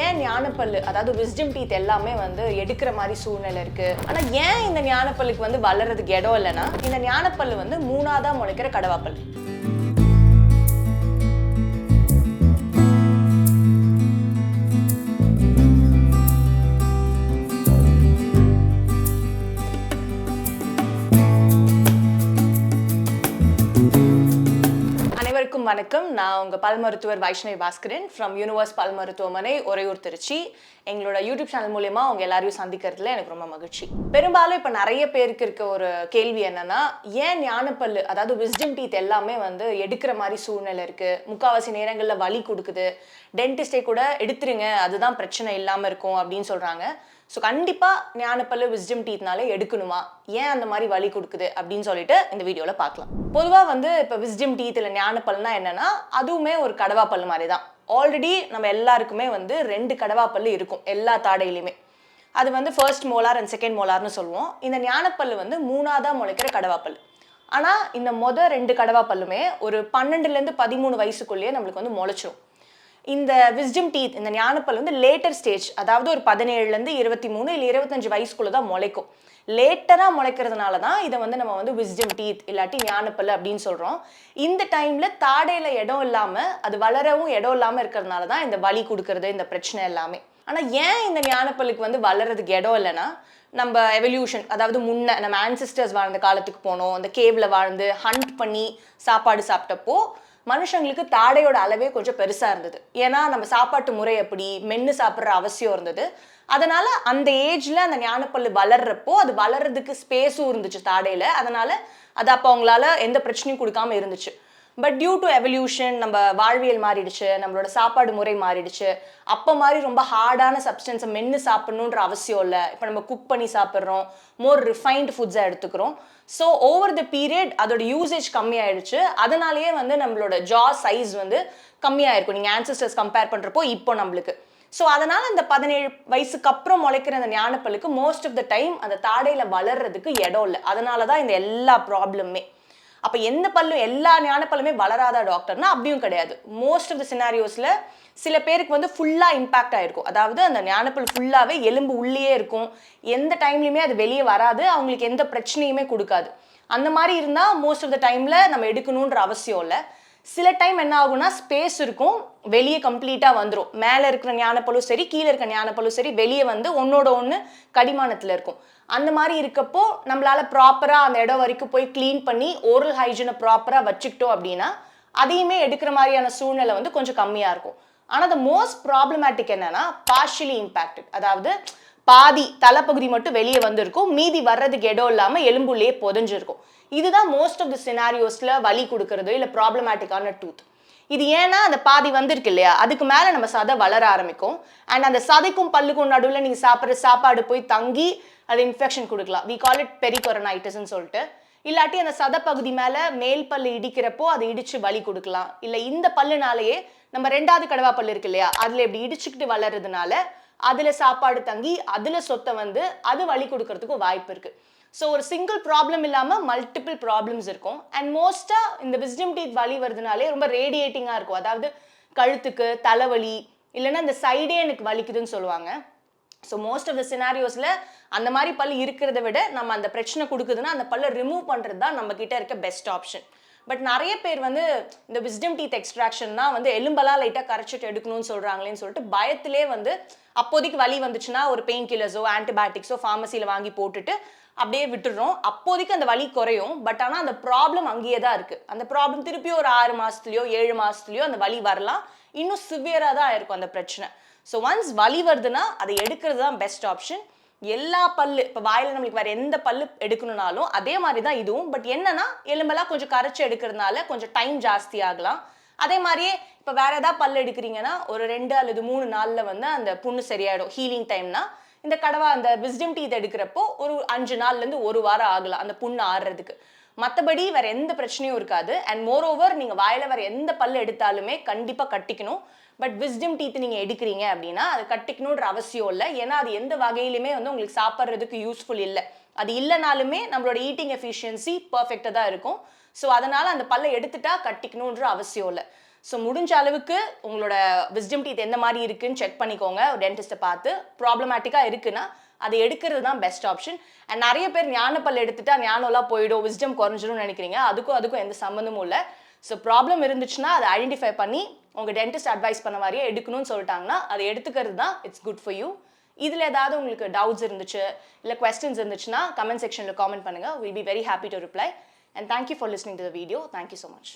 ஏன் ஞானப்பல்லு அதாவது wisdom teeth எல்லாமே வந்து எடுக்கிற மாதிரி சூழ்நிலை இருக்கு. ஆனா ஏன் இந்த ஞானப்பல்லுக்கு வந்து வளர்றதுக்கு இடம் இல்லைன்னா இந்த ஞானப்பல்லு வந்து மூணாவதா முளைக்கிற கடவாப்பல். அனைவருக்கும் வணக்கம். நான் உங்க பல் மருத்துவர் வைஷ்ணவி பாஸ்கரன் ஃப்ரம் யூனிவர்ஸ் பல் மருத்துவமனை உறையூர் திருச்சி. எங்களோட யூடியூப் சேனல் மூலமா அவங்க எல்லாரையும் சந்திக்கிறதுல எனக்கு ரொம்ப மகிழ்ச்சி. பெரும்பாலும் இப்ப நிறைய பேருக்கு இருக்க ஒரு கேள்வி என்னன்னா, ஏன் ஞானப்பல்லு அதாவது விஸ்டம் டீத் எல்லாமே வந்து எடுக்கிற மாதிரி சூழ்நிலை இருக்கு, முக்காவாசி நேரங்கள்ல வலி கொடுக்குது, டென்டிஸ்டே கூட எடுத்துருங்க அதுதான் பிரச்சனை இல்லாம இருக்கும் அப்படின்னு சொல்றாங்க. ஸோ கண்டிப்பாக ஞானப்பல்லு விஸ்டம் டீத்னாலே எடுக்கணுமா, ஏன் அந்த மாதிரி வலி கொடுக்குது அப்படின்னு சொல்லிட்டு இந்த வீடியோவில் பார்க்கலாம். பொதுவாக வந்து இப்போ விஸ்டம் டீத் இல்லை ஞானப்பல்னா என்னன்னா, அதுவுமே ஒரு கடவாப்பல் மாதிரி தான். ஆல்ரெடி நம்ம எல்லாருக்குமே வந்து 2 கடவாப்பல்லு இருக்கும் எல்லா தாடையிலையுமே. அது வந்து ஃபர்ஸ்ட் மோலார் அண்ட் செகண்ட் மோலார்னு சொல்லுவோம். இந்த ஞானப்பல்லு வந்து மூணாவதா முளைக்கிற கடவாப்பல். ஆனால் இந்த 2 கடவாப்பல்லுமே ஒரு 12லேருந்து 13 வயசுக்குள்ளேயே நம்மளுக்கு வந்து முளைச்சிரும். இந்த விஸ்டம் டீத் இந்த ஞானப்பல் வந்து லேட்டர் ஸ்டேஜ், அதாவது ஒரு 17லேருந்து 23 இல்லை 25 வயசுக்குள்ள தான் முளைக்கும். லேட்டராக முளைக்கிறதுனால தான் இதை வந்து நம்ம வந்து விஸ்டம் டீத் இல்லாட்டி ஞானப்பல் அப்படின்னு சொல்கிறோம். இந்த டைமில் தாடையில் இடம் இல்லாமல் அது வளரவும் இடம் இல்லாமல் இருக்கிறதுனால தான் இந்த வலி கொடுக்கறது, இந்த பிரச்சனை எல்லாமே. ஆனால் ஏன் இந்த ஞானப்பல்லுக்கு வந்து வளர்றதுக்கு இடம் இல்லைன்னா, நம்ம எவல்யூஷன் அதாவது முன்ன நம்ம ஆன்சிஸ்டர்ஸ் வாழ்ந்த காலத்துக்கு போனோம். அந்த கேவ்ல வாழ்ந்து ஹண்ட் பண்ணி சாப்பாடு சாப்பிட்டப்போ மனுஷங்களுக்கு தாடையோட அளவே கொஞ்சம் பெருசாக இருந்தது. ஏன்னா நம்ம சாப்பாட்டு முறை எப்படி மென்று சாப்பிட்ற அவசியம் இருந்தது. அதனால அந்த ஏஜ்ல அந்த ஞானப்பல்லு வளர்றப்போ அது வளர்றதுக்கு ஸ்பேஸும் இருந்துச்சு தாடையில். அதனால அது அப்போ அவங்களால எந்த பிரச்சனையும் கொடுக்காம இருந்துச்சு. பட் டியூ டு எவல்யூஷன் நம்ம வாழ்வியல் மாறிடுச்சு, நம்மளோட சாப்பாடு முறை மாறிடுச்சு. அப்போ மாதிரி ரொம்ப ஹார்டான சப்ஸ்டன்ஸை மென்று சாப்பிடணுன்ற அவசியம் இல்லை. இப்போ நம்ம குக் பண்ணி சாப்பிட்றோம், மோர் ரிஃபைன்டு ஃபுட்ஸை எடுத்துக்கிறோம். ஸோ ஓவர் த பீரியட் அதோட யூசேஜ் கம்மியாயிடுச்சு. அதனாலேயே வந்து நம்மளோட ஜா சைஸ் வந்து கம்மியாயிருக்கும் நீங்கள் ஆன்சிஸ்டர்ஸ் கம்பேர் பண்ணுறப்போ இப்போ நம்மளுக்கு. ஸோ அதனால் அந்த 17 வயசுக்கு அப்புறம் முளைக்கிற அந்த ஞானப்பல்லுக்கு மோஸ்ட் ஆஃப் த டைம் அந்த தாடையில் வளர்றதுக்கு இடம் இல்லை. அதனால தான் இந்த எல்லா ப்ராப்ளமே. அப்போ எந்த பல்லும் எல்லா ஞானப்பல்லுமே வளராதா டாக்டர்னா அப்படியும் கிடையாது. மோஸ்ட் ஆஃப் த சினாரியோஸில் சில பேருக்கு வந்து ஃபுல்லாக இம்பாக்ட் ஆகிருக்கும். அதாவது அந்த ஞானப்பல் ஃபுல்லாகவே எலும்பு உள்ளே இருக்கும், எந்த டைம்லையுமே அது வெளியே வராது, அவங்களுக்கு எந்த பிரச்சனையுமே கொடுக்காது. அந்த மாதிரி இருந்தால் மோஸ்ட் ஆஃப் த டைமில் நம்ம எடுக்கணுன்ற அவசியம் இல்லை. சில டைம் என்ன ஆகும்னா ஸ்பேஸ் இருக்கும், வெளியே கம்ப்ளீட்டாக வந்துடும். மேலே இருக்கிற ஞானப்பல்லும் சரி, கீழே இருக்கிற ஞானப்பல்லும் சரி வெளியே வந்து ஒன்னோட ஒன்று கடிமானத்தில் இருக்கும். அந்த மாதிரி இருக்கப்போ நம்மளால ப்ராப்பராக அந்த இடம் வரைக்கும் போய் க்ளீன் பண்ணி ஓரல் ஹைஜீனை ப்ராப்பராக வச்சுக்கிட்டோம் அப்படின்னா அதையுமே எடுக்கிற மாதிரியான சூழ்நிலை வந்து கொஞ்சம் கம்மியாக இருக்கும். ஆனால் த மோஸ்ட் ப்ராப்ளமேட்டிக் என்னன்னா பார்ஷியலி இம்பேக்டட், அதாவது பாதி தலைப்பகுதி மட்டும் வெளியே வந்திருக்கும், மீதி வர்றதுக்கு இடம் இல்லாமல் எலும்புள்ளேயே புதஞ்சிருக்கும். இதுதான் மோஸ்ட் ஆஃப் தி சினாரியோஸில் வலி கொடுக்கறது இல்லை ப்ராப்ளமேட்டிக்கான டூத். இது ஏன்னா அந்த பாதி வந்திருக்கு இல்லையா, அதுக்கு மேலே நம்ம சதை வளர ஆரம்பிக்கும். அண்ட் அந்த சதைக்கும் பல்லுக்கும் நடுவில் நீங்கள் சாப்பிட்ற சாப்பாடு போய் தங்கி அது இன்ஃபெக்ஷன் கொடுக்கலாம். வி கால் இட் பெரிகொரனைட்டிஸ்ன்னு சொல்லிட்டு. இல்லாட்டி அந்த சதை பகுதி மேலே மேல் பல்லு இடிக்கிறப்போ அதை இடிச்சு வலி கொடுக்கலாம். இல்லை இந்த பல்லுனாலேயே நம்ம 2வது கடவா பல்லு இருக்கு இல்லையா, அதில் இப்படி இடிச்சுக்கிட்டு வளர்றதுனால அதில் சாப்பாடு தங்கி அதில் சொத்தை வந்து அது வலி கொடுக்கறதுக்கும் வாய்ப்பு இருக்குது. ஸோ ஒரு சிங்கிள் ப்ராப்ளம் இல்லாமல் மல்டிபிள் ப்ராப்ளம்ஸ் இருக்கும். அண்ட் மோஸ்ட்டாக இந்த விஸ்டம் டீத் வலி வருதுனாலே ரொம்ப ரேடியேட்டிங்காக இருக்கும். அதாவது கழுத்துக்கு தலைவலி, இல்லைன்னா இந்த சைடே எனக்கு வலிக்குதுன்னு சொல்லுவாங்க. ஸோ மோஸ்ட் ஆஃப் த சினாரியோஸில் அந்த மாதிரி பல் இருக்கிறத விட நம்ம அந்த பிரச்சனை கொடுக்குதுன்னா அந்த பல்லை ரிமூவ் பண்ணுறது தான் நம்ம கிட்ட இருக்க பெஸ்ட் ஆப்ஷன். பட் நிறைய பேர் வந்து இந்த விஸ்டம் டீத் எக்ஸ்ட்ராக்ஷன்னா வந்து எலும்பெல்லாம் லைட்டாக கரைச்சிட்டு எடுக்கணும்னு சொல்கிறாங்களேன்னு சொல்லிட்டு பயத்திலே வந்து அப்போதைக்கு வலி வந்துச்சுன்னா ஒரு பெயின் கில்லர்ஸோ ஆன்டிபயோட்டிக்ஸோ ஃபார்மசியில் வாங்கி போட்டுட்டு அப்படியே விட்டுடுறோம். அப்போதைக்கு அந்த வலி குறையும், பட் ஆனால் அந்த ப்ராப்ளம் அங்கேயே தான் இருக்குது. அந்த ப்ராப்ளம் திருப்பி ஒரு 6 மாதத்துலையோ 7 மாதத்துலையோ அந்த வலி வரலாம், இன்னும் சிவியராக தான் இருக்கும் அந்த பிரச்சனை. ஸோ ஒன்ஸ் வலி வருதுன்னா அதை எடுக்கிறது தான் பெஸ்ட் ஆப்ஷன். எல்லா பல்லு இப்போ வாயில் நம்மளுக்கு வேறு எந்த பல்லு எடுக்கணும்னாலும் அதே மாதிரி தான் இதுவும். பட் என்னன்னா எலும்பெல்லாம் கொஞ்சம் கரைச்சி எடுக்கிறதுனால கொஞ்சம் டைம் ஜாஸ்தி ஆகலாம். அதே மாதிரியே இப்போ வேற ஏதாவது பல்லு எடுக்கிறீங்கன்னா ஒரு 2 அல்லது 3 நாளில் வந்து அந்த புண்ணு சரியாயிடும். ஹீலிங் டைம்னா இந்த கடவா அந்த விஸ்டம் டீத் எடுக்கிறப்போ ஒரு 5 நாள்லேருந்து 1 வாரம் ஆகலாம் அந்த புண்ணு ஆடுறதுக்கு. மற்றபடி வேற எந்த பிரச்சனையும் இருக்காது. அண்ட் மோர் ஓவர் நீங்கள் வாயில் வேற எந்த பல்லு எடுத்தாலுமே கண்டிப்பாக கட்டிக்கணும். பட் விஸ்டம் டீத் நீங்கள் எடுக்கிறீங்க அப்படின்னா அது கட்டிக்கணுன்ற அவசியம் இல்லை. ஏன்னா அது எந்த வகையிலுமே வந்து உங்களுக்கு சாப்பிட்றதுக்கு யூஸ்ஃபுல் இல்லை. அது இல்லைனாலுமே நம்மளோட ஈட்டிங் எஃபிஷியன்சி பர்ஃபெக்டாக தான் இருக்கும். ஸோ அதனால் அந்த பல்லை எடுத்துட்டா கட்டிக்கணுன்ற அவசியம் இல்லை. ஸோ முடிஞ்ச அளவுக்கு உங்களோட விஸ்டம் டீத் எந்த மாதிரி இருக்குன்னு செக் பண்ணிக்கோங்க டென்டிஸ்ட்டை பார்த்து. ப்ராப்ளமேட்டிக்காக இருக்குன்னா அதை எடுக்கிறது தான் பெஸ்ட் ஆப்ஷன். அண்ட் நிறைய பேர் ஞானப்பல் எடுத்துட்டா ஞானம்லாம் போயிடும், விஸ்டம் குறைஞ்சிடும் நினைக்கிறீங்க. அதுக்கும் எந்த சம்மந்தமும் இல்லை. ஸோ ப்ராப்ளம் இருந்துச்சுன்னா அதை ஐடென்டிஃபை பண்ணி உங்கள் டென்டிஸ்ட் அட்வைஸ் பண்ண மாதிரியே எடுக்கணும்னு சொல்லிட்டாங்கன்னா அதை எடுத்துக்கிறது தான் இட்ஸ் குட் ஃபார் யூ. இதில் ஏதாவது உங்களுக்கு டவுட்ஸ் இருந்துச்சு இல்லை கொஸ்டின்ஸ் இருந்துச்சுன்னா கமெண்ட் செக்ஷனில் காமெண்ட் பண்ணுங்கள். Will be very happy to reply. And thank you for listening to the video. Thank you so much.